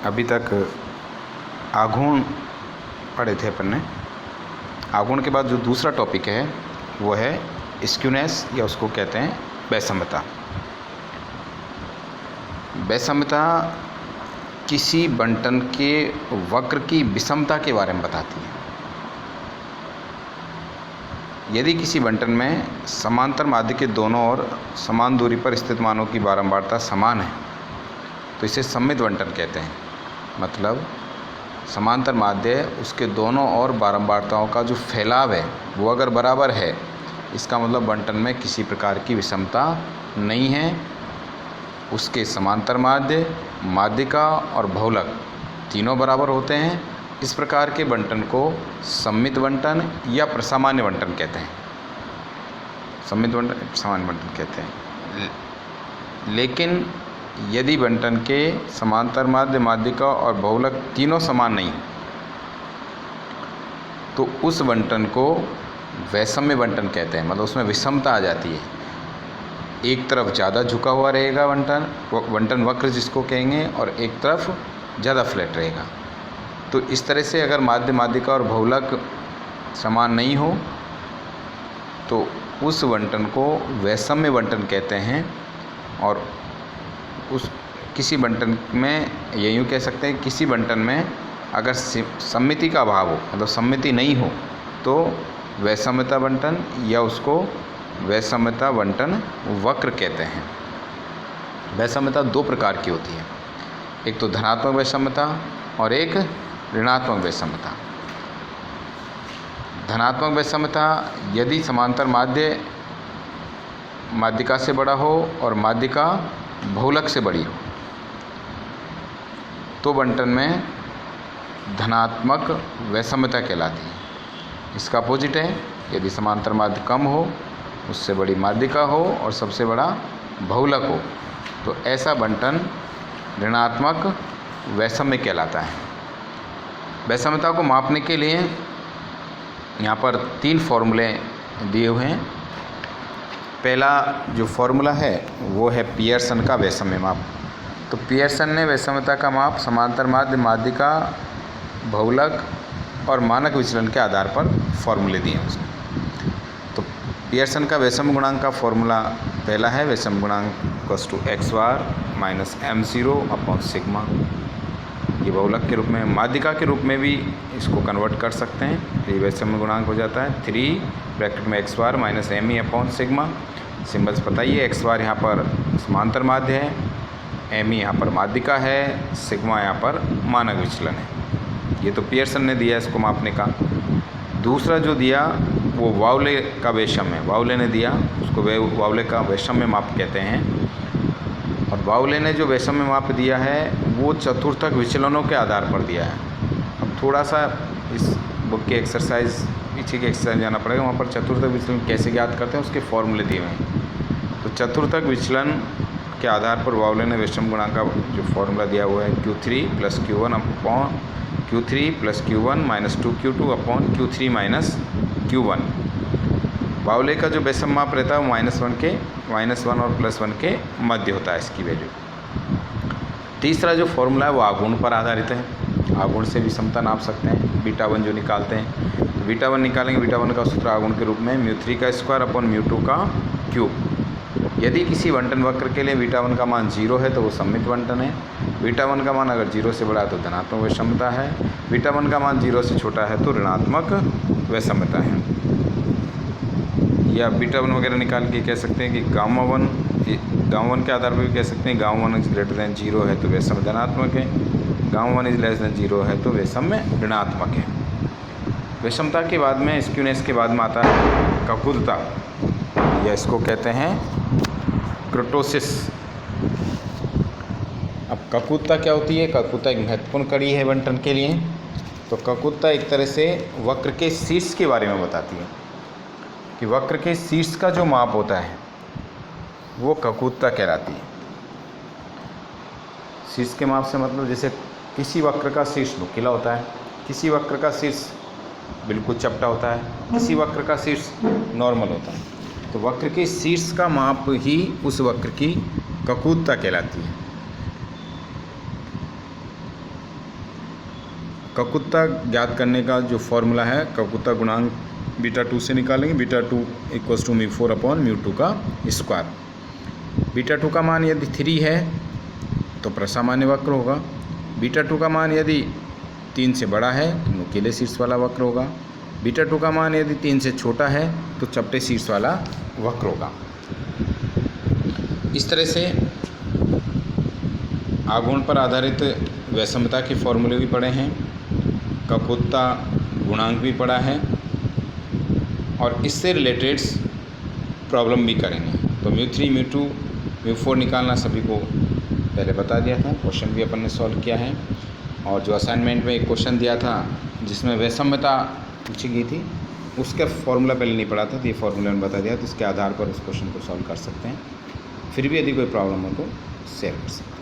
अभी तक आघूर्ण पढ़े थे अपन ने। आघूर्ण के बाद जो दूसरा टॉपिक है वो है स्क्यूनेस, या उसको कहते हैं वैषम्यता। वैषम्यता किसी बंटन के वक्र की विषमता के बारे में बताती है। यदि किसी बंटन में समांतर माध्य के दोनों ओर समान दूरी पर स्थित मानों की बारंबारता समान है तो इसे सममित बंटन कहते हैं। मतलब समांतर माध्य उसके दोनों ओर बारंबारताओं का जो फैलाव है वो अगर बराबर है, इसका मतलब बंटन में किसी प्रकार की विषमता नहीं है। उसके समांतर माध्य, माध्यिका और बहुलक तीनों बराबर होते हैं। इस प्रकार के बंटन को सममित बंटन या प्रसामान्य बंटन कहते हैं। सममित बंटन, प्रसामान्य बंटन कहते हैं। लेकिन यदि बंटन के समांतर माध्य, माध्यिका और बहुलक तीनों समान नहीं तो उस बंटन को वैषम्य बंटन कहते हैं। मतलब उसमें विषमता आ जाती है, एक तरफ ज़्यादा झुका हुआ रहेगा बंटन वक्र जिसको कहेंगे, और एक तरफ ज़्यादा फ्लैट रहेगा। तो इस तरह से अगर माध्य, माध्यिका और बहुलक समान नहीं हो तो उस बंटन को वैषम्य बंटन कहते हैं। और उस किसी बंटन में ये यूँ कह सकते हैं, किसी बंटन में अगर सममिति का अभाव हो, मतलब सममिति नहीं हो, तो वैषम्यता बंटन या उसको वैषम्यता बंटन वक्र कहते हैं। वैषम्यता दो प्रकार की होती है, एक तो धनात्मक वैषम्यता और एक ऋणात्मक वैषम्यता। धनात्मक वैषम्यता यदि समांतर माध्य माध्यिका से बड़ा हो और माध्यिका बहुलक से बड़ी हो तो बंटन में धनात्मक वैषम्यता कहलाती है। इसका अपोजिट है, यदि समांतर माध्य कम हो, उससे बड़ी माध्यिका हो और सबसे बड़ा बहुलक हो तो ऐसा बंटन ऋणात्मक वैषम्य कहलाता है। वैषम्यता को मापने के लिए यहाँ पर 3 फॉर्मूले दिए हुए हैं। पहला जो फॉर्मूला है वो है पियर्सन का वैषम्य माप। तो पियर्सन ने वैषम्यता का माप समांतर माध्य, माध्यिका, बहुलक और मानक विचलन के आधार पर फॉर्मूले दिए हैं उसने। तो पियर्सन का वैषम्य गुणांक का फॉर्मूला पहला है, वैषम्य गुणांक equals to x bar minus m0 upon sigma. ये बहुलक के रूप में, माध्यिका के रूप में भी इसको कन्वर्ट कर सकते हैं। ये वैषम्य गुणांक हो जाता है 3 ब्रैकेट में X bar minus M E upon sigma. Symbols पता ही है, एक्स बार यहाँ पर समांतर माध्य है, एम ई यहाँ पर माध्यिका है, सिग्मा यहाँ पर मानक विचलन है। ये तो पियर्सन ने दिया इसको मापने का। दूसरा जो दिया वो वाउले का वैषम्य, वाउले ने दिया, उसको वाउले का वैषम्य माप कहते हैं। और वाउले ने जो वैषम्य माप दिया है वो चतुर्थक विचलनों के आधार पर दिया है। अब थोड़ा सा इस बुक के एक्सरसाइज, पीछे के एक्सरसाइज जाना पड़ेगा, वहाँ पर चतुर्थक विचलन कैसे ज्ञात करते हैं उसके फॉर्मूले दिए हुए हैं। तो चतुर्थक विचलन के आधार पर वाउले ने वैषम्य गुणांक का जो फॉर्मूला दिया हुआ है Q3 + Q1 upon Q3 + Q1 minus 2Q2 upon Q3 minus Q1। वाउले का जो वैषम्य माप रहता है वो -1 और +1 के मध्य होता है इसकी वैल्यू। तीसरा जो फॉर्मूला है वो आघूर्ण पर आधारित है। आघूर्ण से विषमता नाप सकते हैं। β1 जो निकालते हैं, तो β1 निकालेंगे, β1 का सूत्र आघूर्ण के रूप में μ3 का स्क्वायर अपॉन μ2 का क्यूब। यदि किसी बंटन वक्र के लिए β1 का मान 0 है तो वो सममित बंटन है। β1 का मान अगर 0 से बड़ा है तो धनात्मक वैषम्यता है। β1 का मान 0 से छोटा है तो ऋणात्मक वैषम्यता है। या β1 वगैरह निकाल के कह सकते हैं कि गामा 1 के आधार पर भी कह सकते हैं गामा 1 > 0 है तो वैषम्य धनात्मक है, गामा 1 < 0 है तो वैषम्य ऋणात्मक है। विषमता के बाद में, स्क्यूनेस के बाद में आता है ककुतता, या इसको कहते हैं क्रोटोसिस। अब ककुतता क्या होती है? ककुतता एक महत्वपूर्ण कड़ी है बंटन के लिए। तो ककुतता एक तरह से वक्र के शीर्ष के बारे में बताती है कि वक्र के शीर्ष का जो माप होता है वो ककुतता कहलाती है। शीर्ष के माप से मतलब जैसे किसी वक्र का शीर्ष नुकीला होता है, किसी वक्र का शीर्ष बिल्कुल चपटा होता है, किसी वक्र का शीर्ष नॉर्मल होता है। तो वक्र के शीर्ष का माप ही उस वक्र की ककुतता कहलाती है। ककुत्ता ज्ञात करने का जो फॉर्मूला है, ककुत्ता गुणांक बीटा 2 से निकालेंगे। बीटा 2 इक्वल्स टू μ4/μ2 का स्क्वायर। बीटा 2 का मान यदि 3 है तो प्रसामान्य वक्र होगा। बीटा 2 का मान यदि 3 से बड़ा है तो नुकीले शीर्ष वाला वक्र होगा। बीटा 2 का मान यदि 3 से छोटा है तो चपटे शीर्ष वाला वक्र होगा। इस तरह से आघूर्ण पर आधारित वैषम्यता के फॉर्मूले भी पढ़े हैं, ककुत्ता गुणांक भी पढ़ा है और इससे रिलेटेड प्रॉब्लम भी करेंगे। तो μ3 μ2 μ4 निकालना सभी को पहले बता दिया था, क्वेश्चन भी अपन ने सॉल्व किया है। और जो असाइनमेंट में एक क्वेश्चन दिया था जिसमें वैषम्यता पूछी गई थी, उसका फॉर्मूला पहले नहीं पढ़ा था, तो ये फॉर्मूला मैंने बता दिया, तो इसके आधार पर उस क्वेश्चन को सॉल्व कर सकते हैं। फिर भी यदि कोई प्रॉब्लम हो तो शेयर कर सकते हैं।